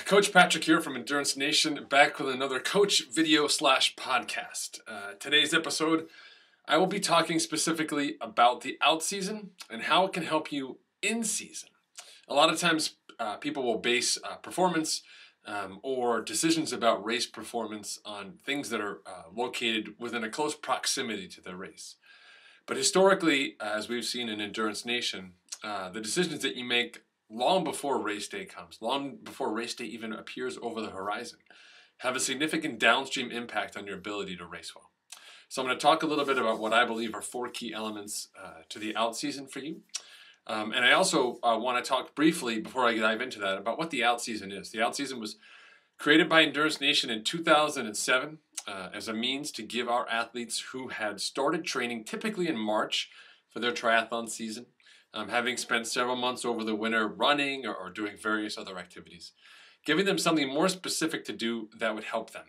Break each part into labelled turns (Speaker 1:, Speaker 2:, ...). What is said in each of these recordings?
Speaker 1: Coach Patrick here from Endurance Nation, back with another coach video / podcast. Today's episode, I will be talking specifically about the out season and how it can help you in season. A lot of times people will base performance or decisions about race performance on things that are located within a close proximity to the race. But historically, as we've seen in Endurance Nation, the decisions that you make long before race day comes, long before race day even appears over the horizon, have a significant downstream impact on your ability to race well. So I'm going to talk a little bit about what I believe are 4 key elements to the out season for you. And I also want to talk briefly, before I dive into that, about what the out season is. The out season was created by Endurance Nation in 2007 as a means to give our athletes who had started training typically in March for their triathlon season, having spent several months over the winter running or doing various other activities, giving them something more specific to do that would help them.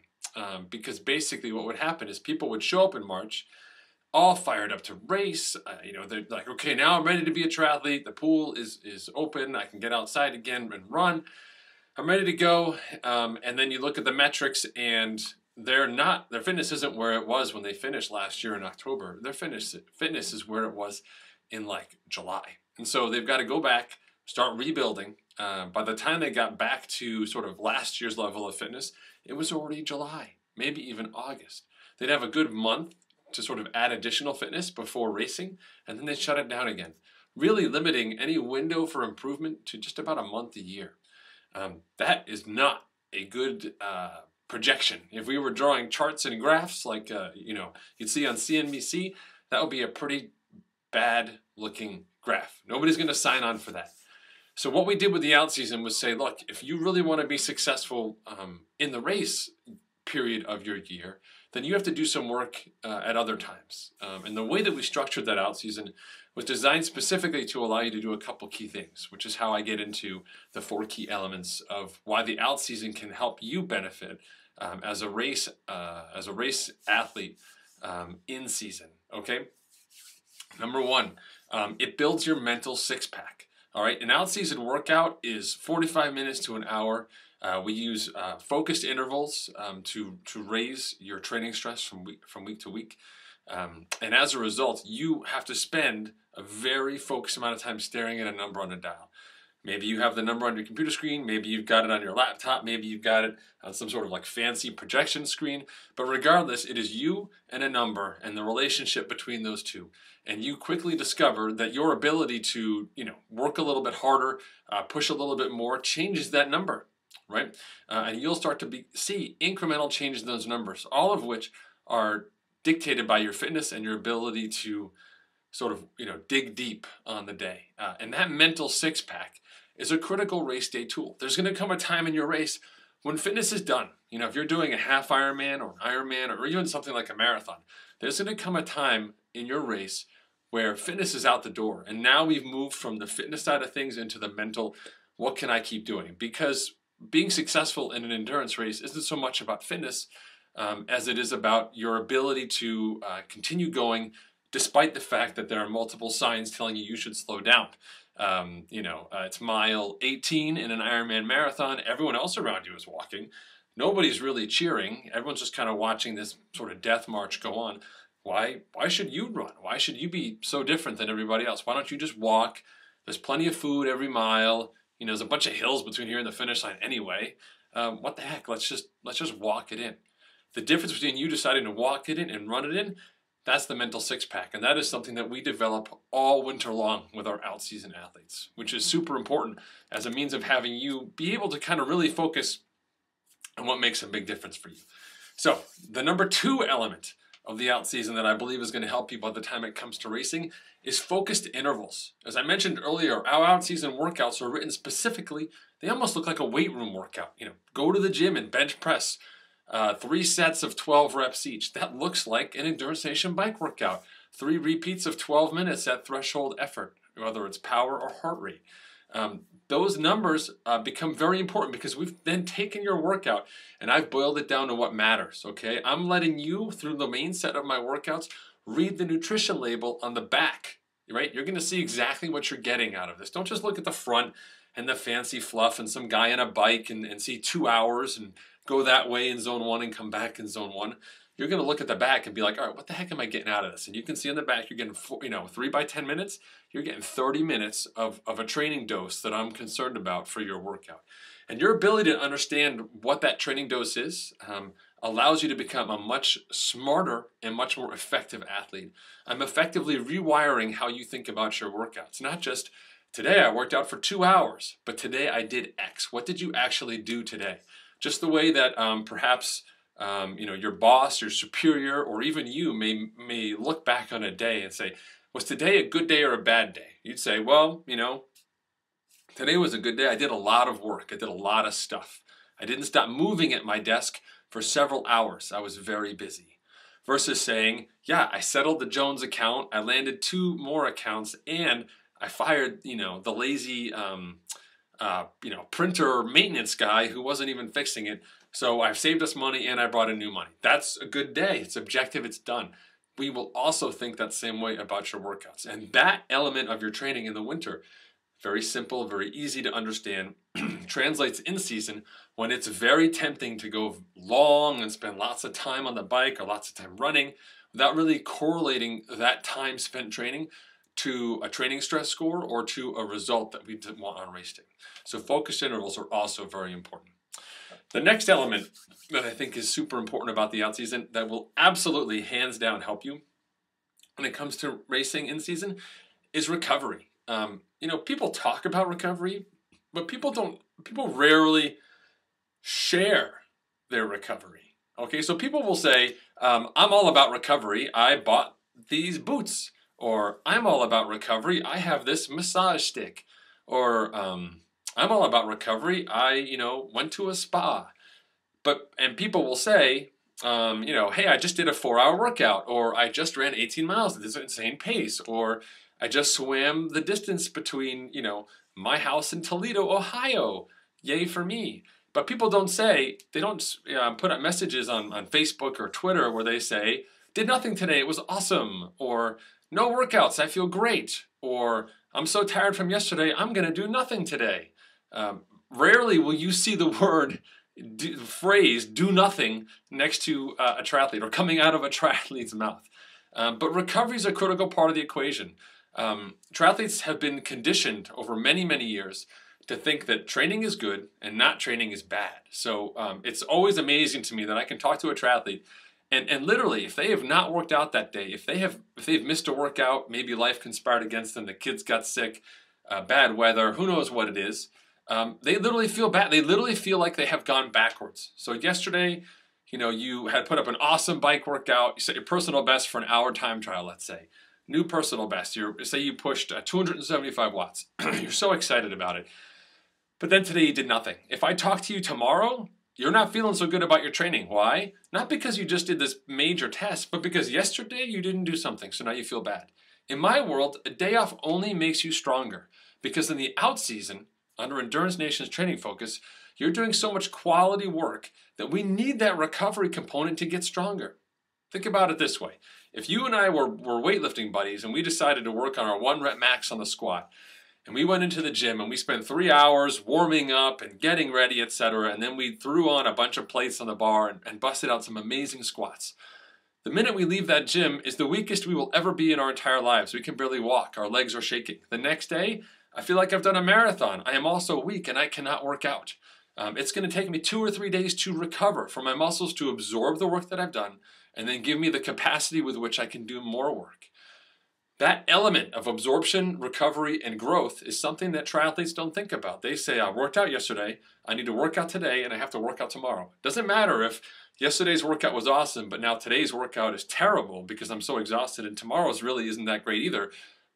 Speaker 1: Because basically what would happen is people would show up in March, all fired up to race. They're like, okay, now I'm ready to be a triathlete. The pool is open. I can get outside again and run. I'm ready to go. And then you look at the metrics and their fitness isn't where it was when they finished last year in October. Their fitness is where it was in like July. And so they've got to go back, start rebuilding. By the time they got back to sort of last year's level of fitness, it was already July, maybe even August. They'd have a good month to sort of add additional fitness before racing, and then they'd shut it down again, really limiting any window for improvement to just about a month a year. That is not a good projection. If we were drawing charts and graphs like you'd see on CNBC, that would be a pretty bad looking graph. Nobody's going to sign on for that. So what we did with the out season was say, look, if you really want to be successful in the race period of your year, then you have to do some work at other times. And the way that we structured that out season was designed specifically to allow you to do a couple key things, which is how I get into the 4 key elements of why the out season can help you benefit as a race athlete in season. Okay. Number 1, it builds your mental six-pack. All right, an out-season workout is 45 minutes to an hour. We use focused intervals to raise your training stress from week to week. And as a result, you have to spend a very focused amount of time staring at a number on a dial. Maybe you have the number on your computer screen, maybe you've got it on your laptop, maybe you've got it on some sort of like fancy projection screen, but regardless, it is you and a number and the relationship between those two. And you quickly discover that your ability to, work a little bit harder, push a little bit more, changes that number, right? And you'll start to see incremental changes in those numbers, all of which are dictated by your fitness and your ability to sort of, dig deep on the day. And that mental six-pack is a critical race day tool. There's going to come a time in your race when fitness is done. If you're doing a half Ironman or an Ironman or even something like a marathon, there's going to come a time in your race where fitness is out the door. And now we've moved from the fitness side of things into the mental, what can I keep doing? Because being successful in an endurance race isn't so much about fitness as it is about your ability to continue going despite the fact that there are multiple signs telling you should slow down. It's mile 18 in an Ironman marathon. Everyone else around you is walking. Nobody's really cheering. Everyone's just kind of watching this sort of death march go on. Why should you run? Why should you be so different than everybody else? Why don't you just walk? There's plenty of food every mile. There's a bunch of hills between here and the finish line anyway. What the heck? Let's just walk it in. The difference between you deciding to walk it in and run it in, that's the mental six-pack, and that is something that we develop all winter long with our out-season athletes, which is super important as a means of having you be able to kind of really focus on what makes a big difference for you. So the number 2 element of the out-season that I believe is going to help you by the time it comes to racing is focused intervals. As I mentioned earlier, our out-season workouts are written specifically. They almost look like a weight room workout. Go to the gym and bench press. 3 sets of 12 reps each. That looks like an Endurance Nation bike workout. 3 repeats of 12 minutes at threshold effort, whether it's power or heart rate. Those numbers become very important because we've then taken your workout and I've boiled it down to what matters, okay? I'm letting you, through the main set of my workouts, read the nutrition label on the back right? You're going to see exactly what you're getting out of this. Don't just look at the front and the fancy fluff and some guy on a bike and see 2 hours and go that way in zone 1 and come back in zone 1. You're going to look at the back and be like, all right, what the heck am I getting out of this? And you can see on the back, you're getting 3 by 10 minutes. You're getting 30 minutes of a training dose that I'm concerned about for your workout. And your ability to understand what that training dose is allows you to become a much smarter and much more effective athlete. I'm effectively rewiring how you think about your workouts. Not just, today I worked out for 2 hours, but today I did X. What did you actually do today? Just the way that perhaps your boss, your superior, or even you may look back on a day and say, was today a good day or a bad day? You'd say, well, today was a good day. I did a lot of work. I did a lot of stuff. I didn't stop moving at my desk for several hours. I was very busy. Versus saying, yeah, I settled the Jones account. I landed 2 more accounts, and I fired, the lazy, printer maintenance guy who wasn't even fixing it. So I've saved us money and I brought in new money. That's a good day. It's objective. It's done. We will also think that same way about your workouts. And that element of your training in the winter, very simple, very easy to understand, translates in season when it's very tempting to go long and spend lots of time on the bike or lots of time running without really correlating that time spent training to a training stress score or to a result that we want on race day. So focused intervals are also very important. The next element that I think is super important about the out season that will absolutely hands down help you when it comes to racing in season is recovery. People talk about recovery, but people rarely share their recovery. Okay, so people will say, I'm all about recovery. I bought these boots. Or I'm all about recovery. I have this massage stick. Or I'm all about recovery. I, went to a spa. And people will say, hey, I just did a 4-hour workout. Or I just ran 18 miles at this insane pace. Or I just swam the distance between, my house and Toledo, Ohio. Yay for me. But people don't say, they don't put up messages on Facebook or Twitter where they say, did nothing today, it was awesome. Or no workouts, I feel great. Or I'm so tired from yesterday, I'm going to do nothing today. Rarely will you see the phrase do nothing next to a triathlete or coming out of a triathlete's mouth. But recovery is a critical part of the equation. Triathletes have been conditioned over many, many years to think that training is good and not training is bad. So it's always amazing to me that I can talk to a triathlete and literally, if they have not worked out that day, if they've missed a workout, maybe life conspired against them, the kids got sick, bad weather, who knows what it is, they literally feel bad. They literally feel like they have gone backwards. So yesterday, you had put up an awesome bike workout. You set your personal best for an hour time trial, let's say. New personal best. Say you pushed 275 watts. You're so excited about it. But then today you did nothing. If I talk to you tomorrow, you're not feeling so good about your training. Why? Not because you just did this major test, but because yesterday you didn't do something, so now you feel bad. In my world, a day off only makes you stronger because in the out season, under Endurance Nation's training focus, you're doing so much quality work that we need that recovery component to get stronger. Think about it this way. If you and I were weightlifting buddies and we decided to work on our 1 rep max on the squat, and we went into the gym and we spent 3 hours warming up and getting ready, etc. And then we threw on a bunch of plates on the bar and busted out some amazing squats. The minute we leave that gym is the weakest we will ever be in our entire lives. We can barely walk. Our legs are shaking. The next day, I feel like I've done a marathon. I am also weak and I cannot work out. It's going to take me 2 or 3 days to recover for my muscles to absorb the work that I've done and then give me the capacity with which I can do more work. That element of absorption, recovery, and growth is something that triathletes don't think about. They say, I worked out yesterday, I need to work out today, and I have to work out tomorrow. It doesn't matter if yesterday's workout was awesome, but now today's workout is terrible because I'm so exhausted, and tomorrow's really isn't that great either.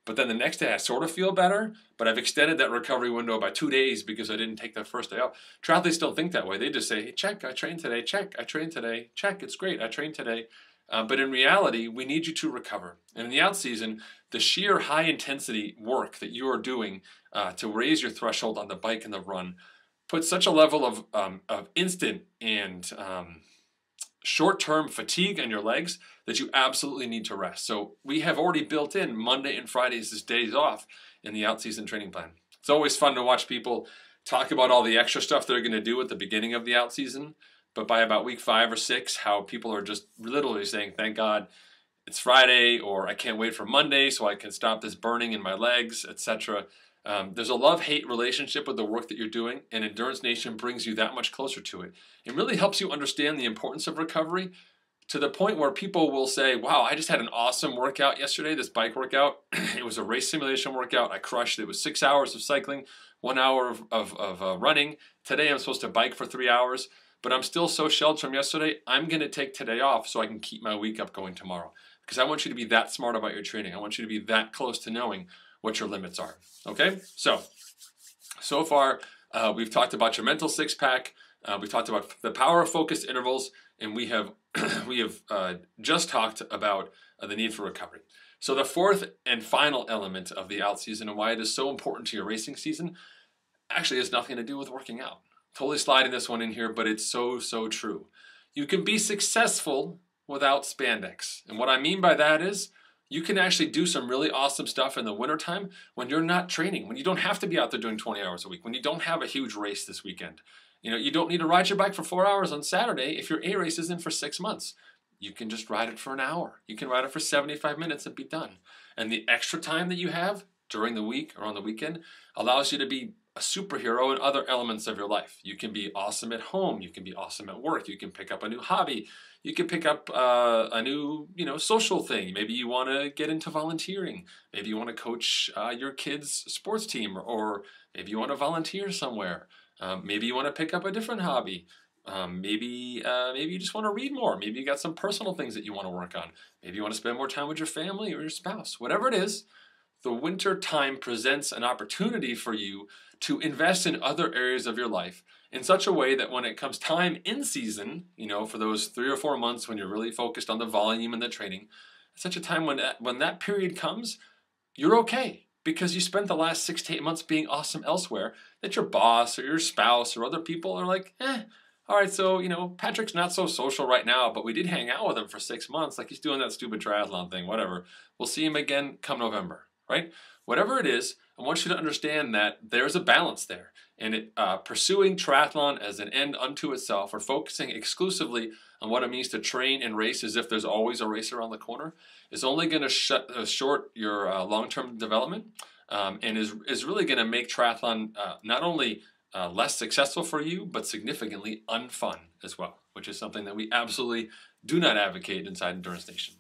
Speaker 1: But then the next day I sort of feel better, but I've extended that recovery window by 2 days because I didn't take that first day off. Triathletes don't think that way. They just say, hey, check, I trained today, check, I trained today, check, it's great, I trained today. But in reality, we need you to recover. And in the out season, the sheer high intensity work that you are doing to raise your threshold on the bike and the run puts such a level of instant and short-term fatigue in your legs that you absolutely need to rest. So we have already built in Monday and Fridays as days off in the out-season training plan. It's always fun to watch people talk about all the extra stuff they're going to do at the beginning of the out-season, but by about week 5 or 6, how people are just literally saying, thank God it's Friday, or I can't wait for Monday so I can stop this burning in my legs, etc. There's a love-hate relationship with the work that you're doing, and Endurance Nation brings you that much closer to it. It really helps you understand the importance of recovery to the point where people will say, wow, I just had an awesome workout yesterday, this bike workout. It was a race simulation workout. I crushed it. It was 6 hours of cycling, 1 hour of running. Today I'm supposed to bike for 3 hours, but I'm still so shelled from yesterday. I'm going to take today off so I can keep my week up going tomorrow, because I want you to be that smart about your training. I want you to be that close to knowing what your limits are. Okay, so far we've talked about your mental six-pack. We've talked about the power of focused intervals, and we have just talked about the need for recovery. So the fourth and final element of the out season and why it is so important to your racing season actually has nothing to do with working out. Totally sliding this one in here, but it's so true. You can be successful without spandex. And what I mean by that is you can actually do some really awesome stuff in the wintertime when you're not training, when you don't have to be out there doing 20 hours a week, when you don't have a huge race this weekend. You know, you don't need to ride your bike for 4 hours on Saturday if your A race isn't for 6 months. You can just ride it for an hour. You can ride it for 75 minutes and be done. And the extra time that you have during the week or on the weekend allows you to be a superhero in other elements of your life. You can be awesome at home. You can be awesome at work. You can pick up a new hobby. You can pick up a new, social thing. Maybe you want to get into volunteering. Maybe you want to coach your kids' sports team, or maybe you want to volunteer somewhere. Maybe you want to pick up a different hobby. Maybe you just want to read more. Maybe you got some personal things that you want to work on. Maybe you want to spend more time with your family or your spouse. Whatever it is, the winter time presents an opportunity for you to invest in other areas of your life in such a way that when it comes time in season, for those 3 or 4 months when you're really focused on the volume and the training, it's such a time when that period comes, you're okay, because you spent the last 6 to 8 months being awesome elsewhere, that your boss or your spouse or other people are like, all right, so, Patrick's not so social right now, but we did hang out with him for 6 months, like he's doing that stupid triathlon thing, whatever. We'll see him again come November, right? Whatever it is, I want you to understand that there's a balance there. And pursuing triathlon as an end unto itself, or focusing exclusively on what it means to train and race as if there's always a race around the corner, is only going to short your long-term development, and is really going to make triathlon not only less successful for you, but significantly unfun as well, which is something that we absolutely do not advocate inside Endurance Nation.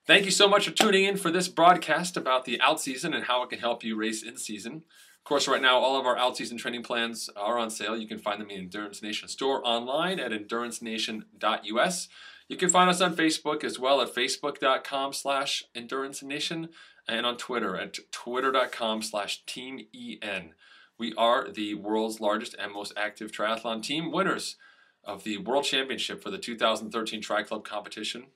Speaker 1: Thank you so much for tuning in for this broadcast about the out season and how it can help you race in season. Of course, right now, all of our out season training plans are on sale. You can find them in the Endurance Nation store online at endurancenation.us. You can find us on Facebook as well at facebook.com/Endurance Nation, and on Twitter at twitter.com/TeamEN. We are the world's largest and most active triathlon team, winners of the World Championship for the 2013 Tri-Club competition.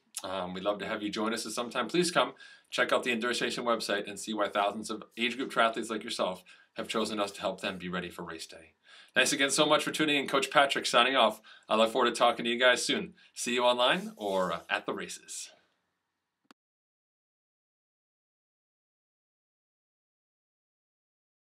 Speaker 1: We'd love to have you join us at some time. Please come check out the Endurance Nation website and see why thousands of age group triathletes like yourself have chosen us to help them be ready for race day. Thanks again so much for tuning in. Coach Patrick signing off. I look forward to talking to you guys soon. See you online or at the races.